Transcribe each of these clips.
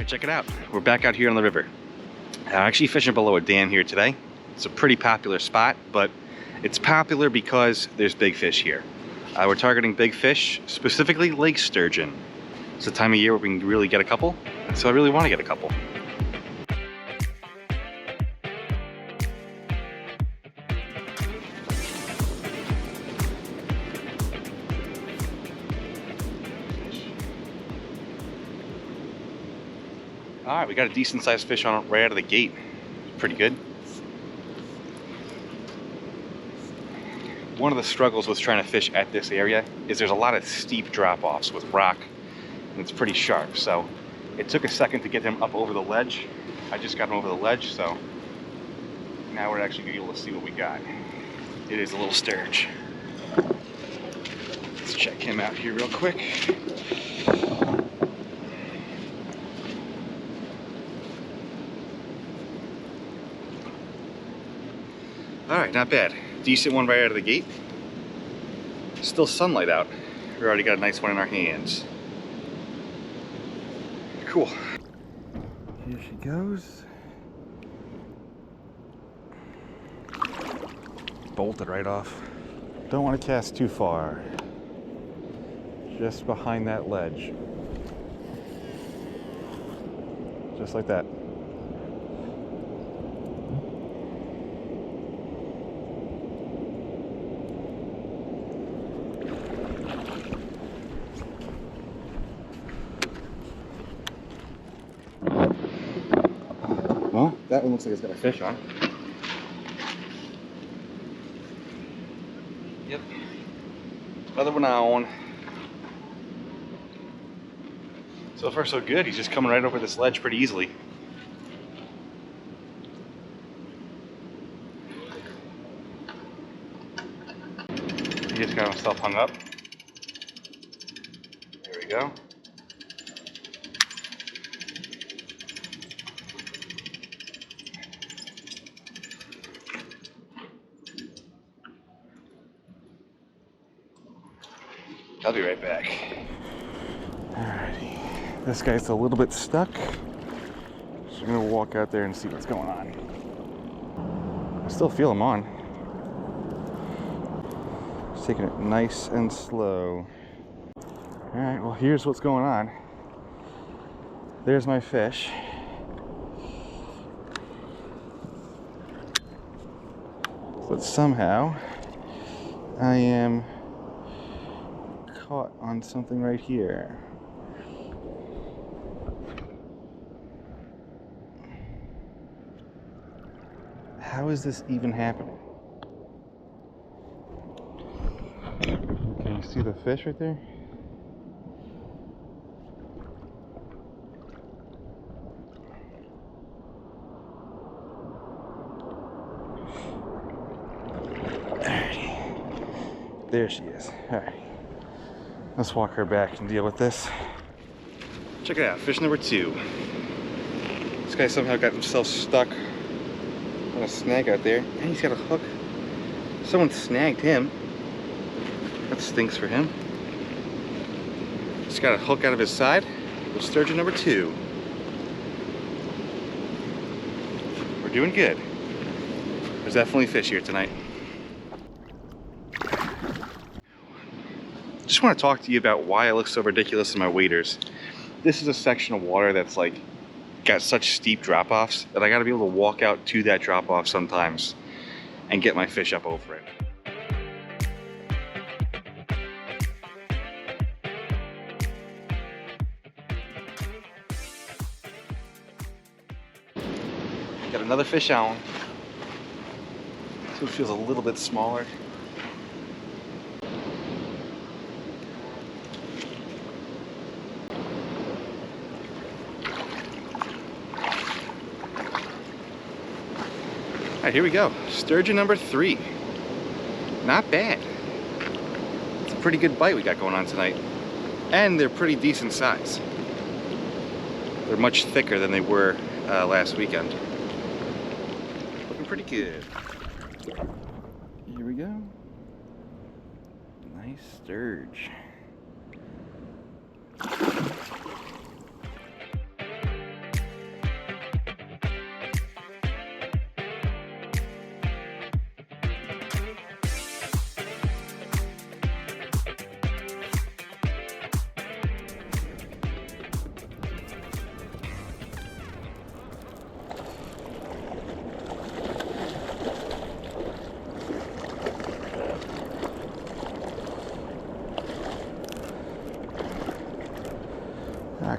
check it out. We're back out here on the river. I'm actually fishing below a dam here today. It's a pretty popular spot, but it's popular because there's big fish here. We're targeting big fish, specifically lake sturgeon. It's the time of year where we can really get a couple, so I really want to get a couple. All right, we got a decent sized fish on it right out of the gate. Pretty good. One of the struggles with trying to fish at this area is there's a lot of steep drop-offs with rock, and it's pretty sharp. So it took a second to get him up over the ledge. I just got him over the ledge, so now we're actually gonna be able to see what we got. It is a little sturge. Let's check him out here real quick. All right, not bad. Decent one right out of the gate. Still sunlight out. We already got a nice one in our hands. Cool. Here she goes. Bolted right off. Don't want to cast too far. Just behind that ledge. Just like that. Well, that one looks like it's got a fish on. Yep. Another one on. So far so good. He's just coming right over this ledge pretty easily. He just got himself hung up. There we go. I'll be right back. Alrighty. This guy's a little bit stuck. So I'm gonna walk out there and see what's going on. I still feel him on. Just taking it nice and slow. Alright, well here's what's going on. There's my fish. But somehow I am caught on something right here. How is this even happening? Can you see the fish right there? Alrighty. There she is. Alright. Let's walk her back and deal with this. Check it out, fish number 2. This guy somehow got himself stuck on a snag out there, and he's got a hook. Someone snagged him. That stinks for him. He's got a hook out of his side. Little sturgeon number 2. We're doing good. There's definitely fish here tonight. Just want to talk to you about why I look so ridiculous in my waders. This is a section of water that's like got such steep drop-offs that I got to be able to walk out to that drop-off sometimes and get my fish up over it. Got another fish on. This one feels a little bit smaller. Alright, here we go. Sturgeon number 3. Not bad. It's a pretty good bite we got going on tonight. And they're pretty decent size. They're much thicker than they were last weekend. Looking pretty good. Here we go. Nice sturge.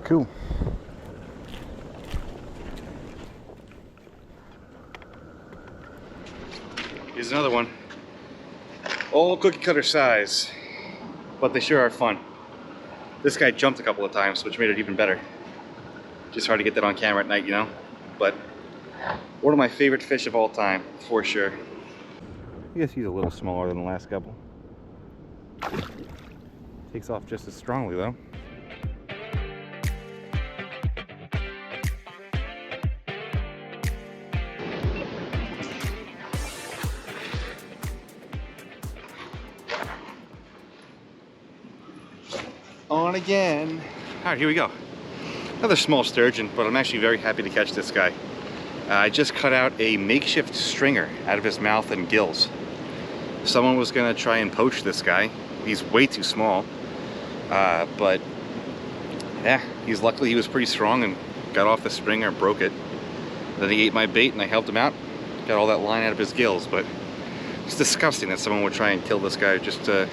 cool. Here's another one. All cookie cutter size, but they sure are fun. This guy jumped a couple of times, which made it even better. Just hard to get that on camera at night, you know? But one of my favorite fish of all time, for sure. I guess he's a little smaller than the last couple. Takes off just as strongly though. On again. All right, here we go. Another small sturgeon, but I'm actually very happy to catch this guy. I just cut out a makeshift stringer out of his mouth and gills. Someone was gonna try and poach this guy. He's way too small, but yeah, luckily he was pretty strong and got off the stringer and broke it. Then he ate my bait and I helped him out. Got all that line out of his gills, but it's disgusting that someone would try and kill this guy just to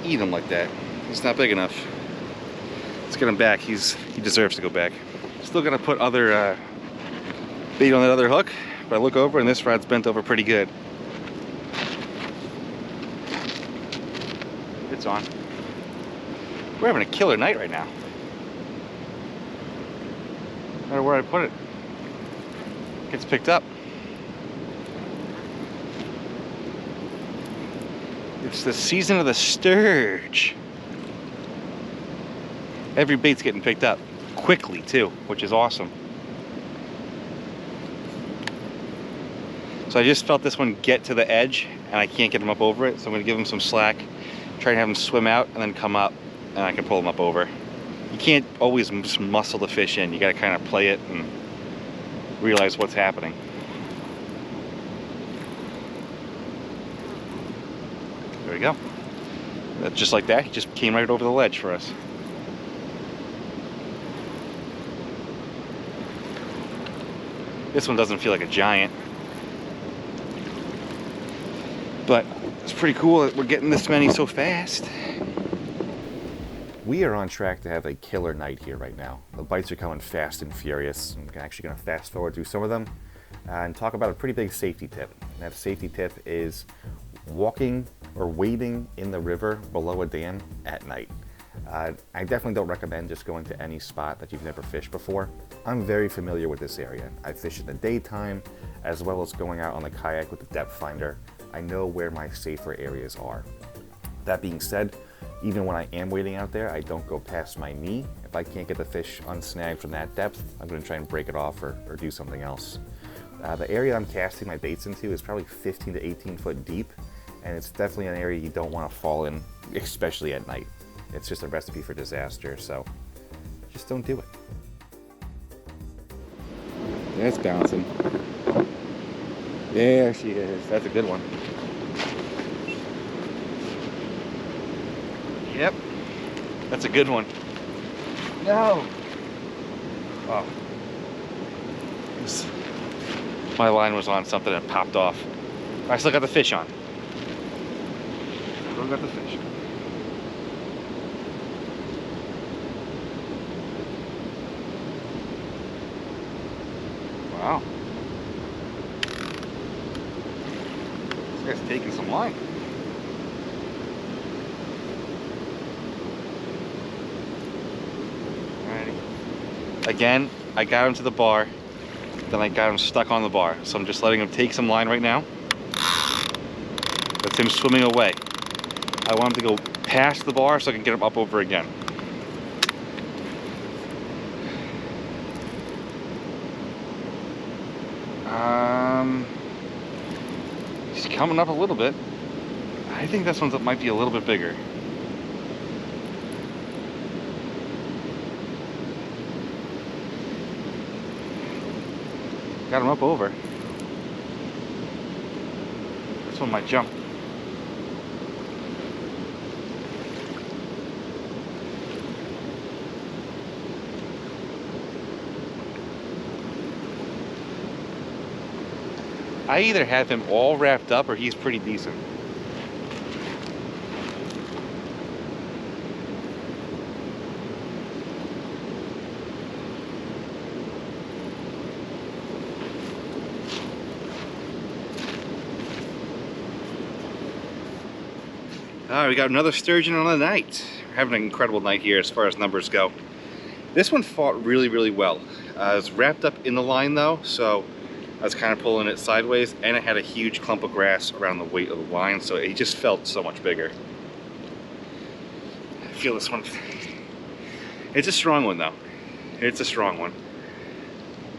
eat him like that. He's not big enough. Let's get him back. He deserves to go back. Still gonna put other bait on that other hook, but I look over and this rod's bent over pretty good. It's on. We're having a killer night right now. No matter where I put it, it gets picked up. It's the season of the sturge. Every bait's getting picked up quickly too, which is awesome. So I just felt this one get to the edge and I can't get him up over it, so I'm gonna give him some slack, try and have him swim out and then come up and I can pull him up over. You can't always just muscle the fish in, you gotta kind of play it and realize what's happening. There we go. Just like that, he just came right over the ledge for us. This one doesn't feel like a giant, but it's pretty cool that we're getting this many so fast. We are on track to have a killer night here right now. The bites are coming fast and furious. I'm actually going to fast forward through some of them and talk about a pretty big safety tip. And that safety tip is walking or wading in the river below a dam at night. I definitely don't recommend just going to any spot that you've never fished before. I'm very familiar with this area. I fish in the daytime as well as going out on the kayak with the depth finder. I know where my safer areas are. That being said, even when I am wading out there, I don't go past my knee. If I can't get the fish unsnagged from that depth, I'm going to try and break it off or do something else. The area I'm casting my baits into is probably 15 to 18 foot deep, and it's definitely an area you don't want to fall in, especially at night. It's just a recipe for disaster, so just don't do it. That's bouncing. There she is. That's a good one. Yep. That's a good one. No. Oh. My line was on something and popped off. I still got the fish on. Still got the fish. Wow. This guy's taking some line. Alrighty. Again, I got him to the bar, then I got him stuck on the bar. So I'm just letting him take some line right now. That's him swimming away. I want him to go past the bar so I can get him up over again. He's coming up a little bit. I think this one might be a little bit bigger. Got him up over. This one might jump. I either have him all wrapped up or he's pretty decent. Alright, we got another sturgeon on the night. We're having an incredible night here as far as numbers go. This one fought really, really well. It was wrapped up in the line though, so I was kind of pulling it sideways, and it had a huge clump of grass around the weight of the line, so it just felt so much bigger. I feel this one. It's a strong one though. It's a strong one.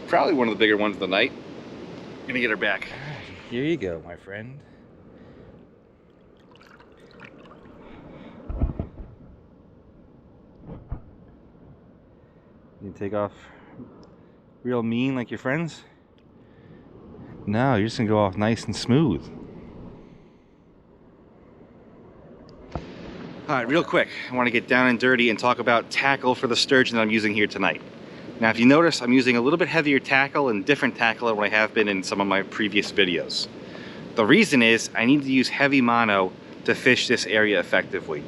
Probably one of the bigger ones of the night. Gonna get her back. Here you go, my friend. You take off real mean like your friends? No, you're just gonna go off nice and smooth. Alright, real quick, I want to get down and dirty and talk about tackle for the sturgeon that I'm using here tonight. Now if you notice, I'm using a little bit heavier tackle and different tackle than what I have been in some of my previous videos. The reason is I need to use heavy mono to fish this area effectively.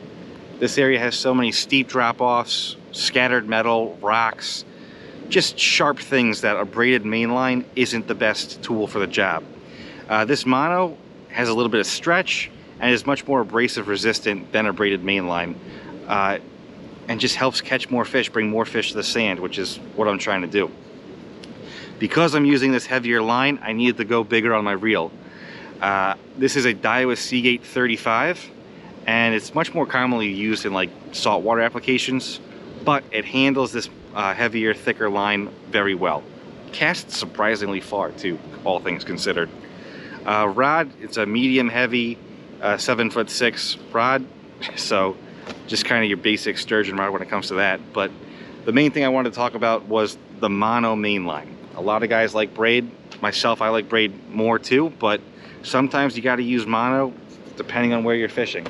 This area has so many steep drop-offs, scattered metal, rocks, just sharp things that a braided mainline isn't the best tool for the job. This mono has a little bit of stretch and is much more abrasive resistant than a braided mainline, and just helps catch more fish, bring more fish to the sand, which is what I'm trying to do. Because I'm using this heavier line, I needed to go bigger on my reel. This is a Daiwa Seagate 35, and it's much more commonly used in like saltwater applications, but it handles this heavier, thicker line very well. Casts surprisingly far too, all things considered. Rod, it's a medium heavy 7'6" rod, so just kind of your basic sturgeon rod when it comes to that. But the main thing I wanted to talk about was the mono mainline. A lot of guys like braid. Myself, I like braid more too, but sometimes you got to use mono depending on where you're fishing.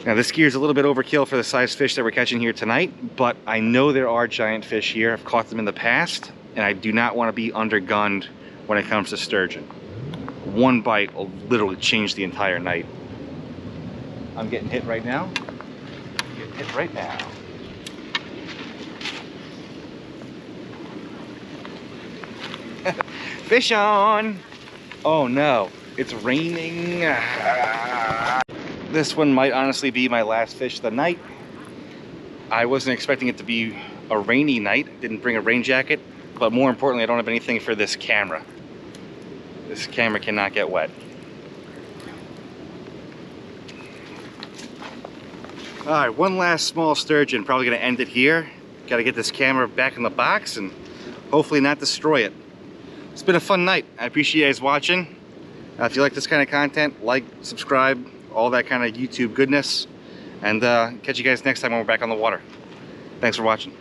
Now this gear is a little bit overkill for the size fish that we're catching here tonight, but I know there are giant fish here. I've caught them in the past, and I do not want to be undergunned when it comes to sturgeon. One bite will literally change the entire night. I'm getting hit right now. I'm getting hit right now. Fish on! Oh no, it's raining. This one might honestly be my last fish of the night. I wasn't expecting it to be a rainy night. Didn't bring a rain jacket, but more importantly, I don't have anything for this camera. This camera cannot get wet. All right, one last small sturgeon. Probably gonna end it here. Got to get this camera back in the box and hopefully not destroy it. It's been a fun night. I appreciate you guys watching. If you like this kind of content, like, subscribe, all that kind of YouTube goodness. And catch you guys next time when we're back on the water. Thanks for watching.